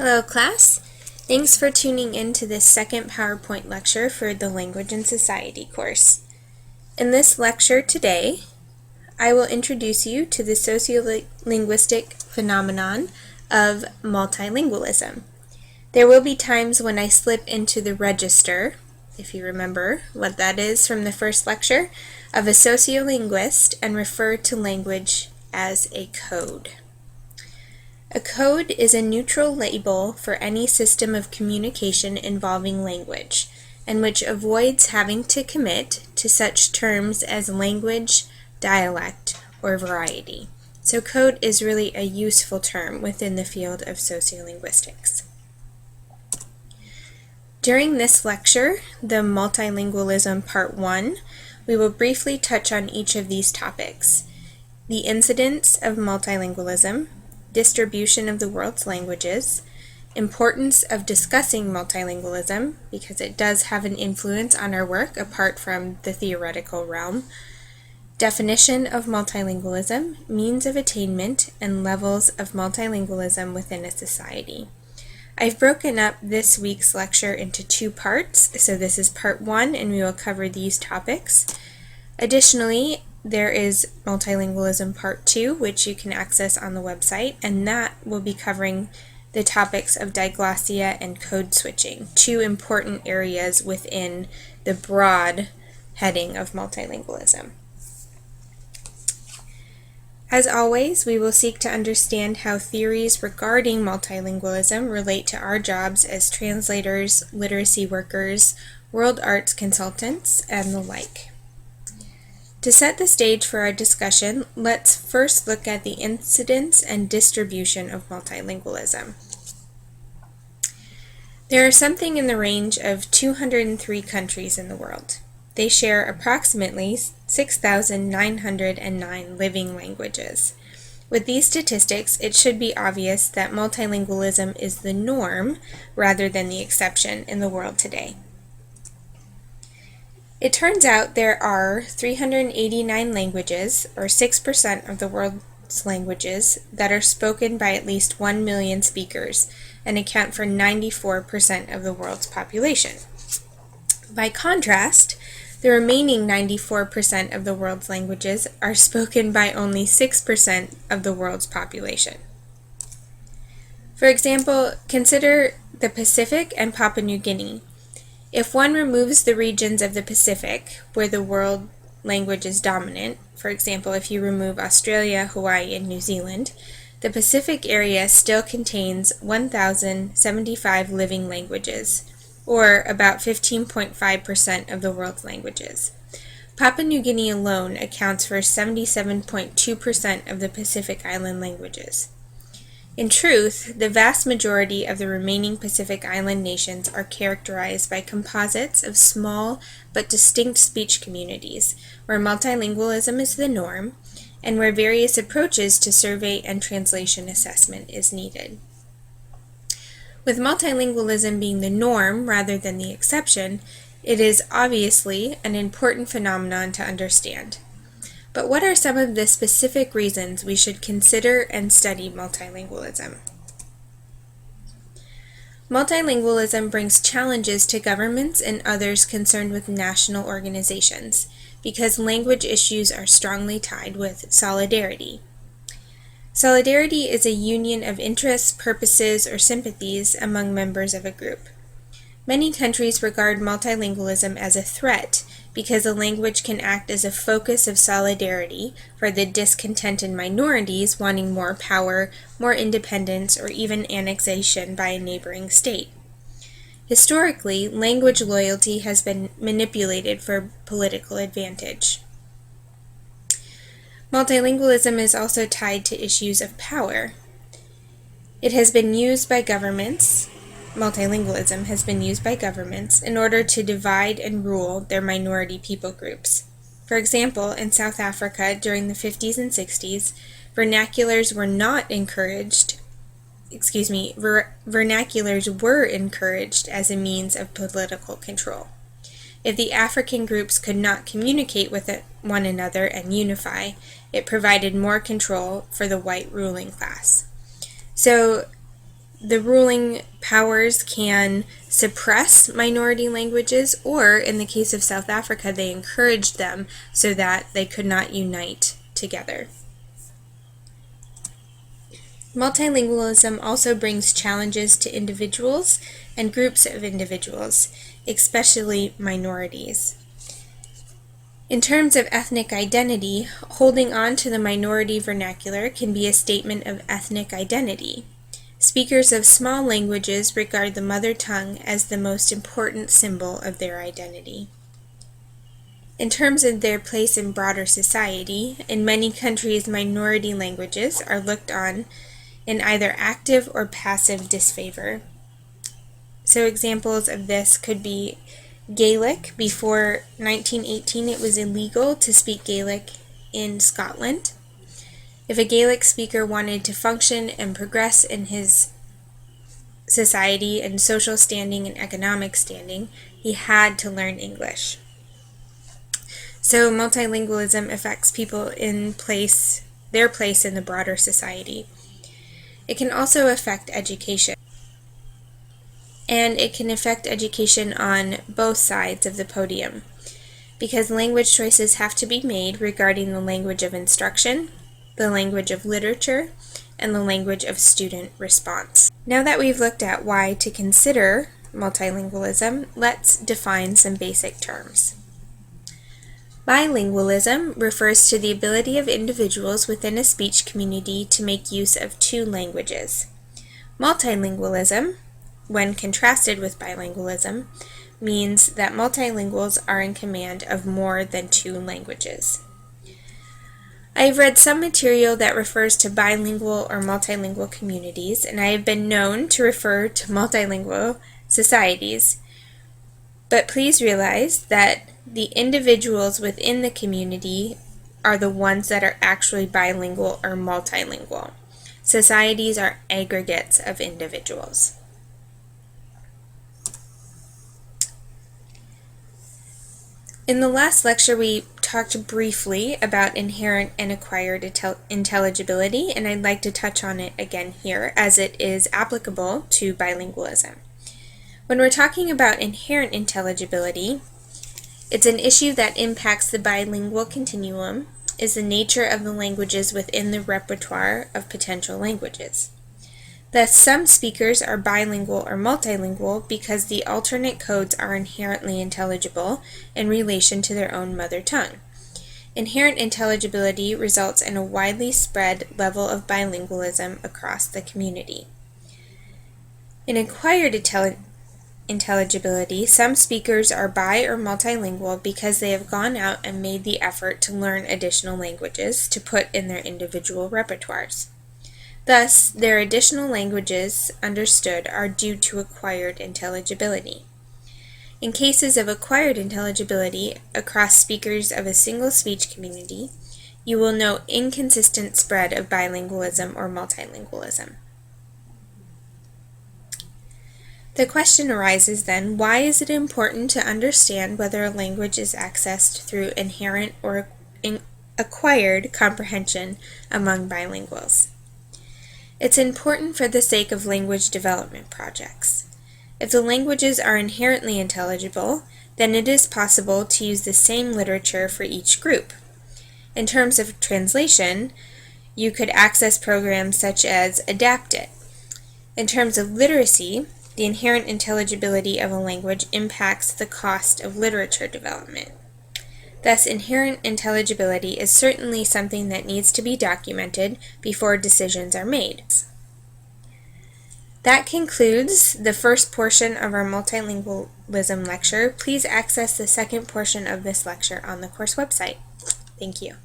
Hello class, thanks for tuning in to this second PowerPoint lecture for the Language and Society course. In this lecture today, I will introduce you to the sociolinguistic phenomenon of multilingualism. There will be times when I slip into the register, if you remember what that is from the first lecture, of a sociolinguist and refer to language as a code. A code is a neutral label for any system of communication involving language, and which avoids having to commit to such terms as language, dialect, or variety. So code is really a useful term within the field of sociolinguistics. During this lecture, the Multilingualism Part I, we will briefly touch on each of these topics: the incidence of multilingualism, distribution of the world's languages, importance of discussing multilingualism, because it does have an influence on our work apart from the theoretical realm, definition of multilingualism, means of attainment, and levels of multilingualism within a society. I've broken up this week's lecture into two parts, so this is part one, and we will cover these topics. Additionally, there is Multilingualism Part II, which you can access on the website, and that will be covering the topics of diglossia and code switching, two important areas within the broad heading of multilingualism. As always, we will seek to understand how theories regarding multilingualism relate to our jobs as translators, literacy workers, world arts consultants, and the like. To set the stage for our discussion, let's first look at the incidence and distribution of multilingualism. There are something in the range of 203 countries in the world. They share approximately 6,909 living languages. With these statistics, it should be obvious that multilingualism is the norm rather than the exception in the world today. It turns out there are 389 languages, or 6% of the world's languages, that are spoken by at least 1 million speakers and account for 94% of the world's population. By contrast, the remaining 94% of the world's languages are spoken by only 6% of the world's population. For example, consider the Pacific and Papua New Guinea. If one removes the regions of the Pacific where the world language is dominant, for example, if you remove Australia, Hawaii, and New Zealand, the Pacific area still contains 1,075 living languages, or about 15.5% of the world's languages. Papua New Guinea alone accounts for 77.2% of the Pacific Island languages. In truth, the vast majority of the remaining Pacific Island nations are characterized by composites of small but distinct speech communities, where multilingualism is the norm, and where various approaches to survey and translation assessment is needed. With multilingualism being the norm rather than the exception, it is obviously an important phenomenon to understand. But what are some of the specific reasons we should consider and study multilingualism? Multilingualism brings challenges to governments and others concerned with national organizations, because language issues are strongly tied with solidarity. Solidarity is a union of interests, purposes, or sympathies among members of a group. Many countries regard multilingualism as a threat because a language can act as a focus of solidarity for the discontented minorities wanting more power, more independence, or even annexation by a neighboring state. Historically, language loyalty has been manipulated for political advantage. Multilingualism is also tied to issues of power. It has been used by governments. Multilingualism has been used by governments in order to divide and rule their minority people groups. For example, in South Africa during the 50s and 60s, vernaculars were encouraged as a means of political control. If the African groups could not communicate with one another and unify, it provided more control for the white ruling class. So the ruling powers can suppress minority languages, or in the case of South Africa, they encouraged them so that they could not unite together. Multilingualism also brings challenges to individuals and groups of individuals, especially minorities. In terms of ethnic identity, holding on to the minority vernacular can be a statement of ethnic identity. Speakers of small languages regard the mother tongue as the most important symbol of their identity. In terms of their place in broader society, in many countries, minority languages are looked on in either active or passive disfavor. So examples of this could be Gaelic. Before 1918, it was illegal to speak Gaelic in Scotland. If a Gaelic speaker wanted to function and progress in his society and social standing and economic standing, he had to learn English. So multilingualism affects people in their place in the broader society. It can also affect education. And it can affect education on both sides of the podium, because language choices have to be made regarding the language of instruction, the language of literature, and the language of student response. Now that we've looked at why to consider multilingualism, let's define some basic terms. Bilingualism refers to the ability of individuals within a speech community to make use of two languages. Multilingualism, when contrasted with bilingualism, means that multilinguals are in command of more than two languages. I have read some material that refers to bilingual or multilingual communities, and I have been known to refer to multilingual societies, but please realize that the individuals within the community are the ones that are actually bilingual or multilingual. Societies are aggregates of individuals. In the last lecture, we talked briefly about inherent and acquired intelligibility, and I'd like to touch on it again here as it is applicable to bilingualism. When we're talking about inherent intelligibility, it's an issue that impacts the bilingual continuum, is the nature of the languages within the repertoire of potential languages. Thus, some speakers are bilingual or multilingual because the alternate codes are inherently intelligible in relation to their own mother tongue. Inherent intelligibility results in a widely spread level of bilingualism across the community. In acquired intelligibility, some speakers are bi or multilingual because they have gone out and made the effort to learn additional languages to put in their individual repertoires. Thus, their additional languages understood are due to acquired intelligibility. In cases of acquired intelligibility across speakers of a single speech community, you will note inconsistent spread of bilingualism or multilingualism. The question arises then, why is it important to understand whether a language is accessed through inherent or acquired comprehension among bilinguals? It's important for the sake of language development projects. If the languages are inherently intelligible, then it is possible to use the same literature for each group. In terms of translation, you could access programs such as AdaptIt. In terms of literacy, the inherent intelligibility of a language impacts the cost of literature development. Thus, inherent intelligibility is certainly something that needs to be documented before decisions are made. That concludes the first portion of our multilingualism lecture. Please access the second portion of this lecture on the course website. Thank you.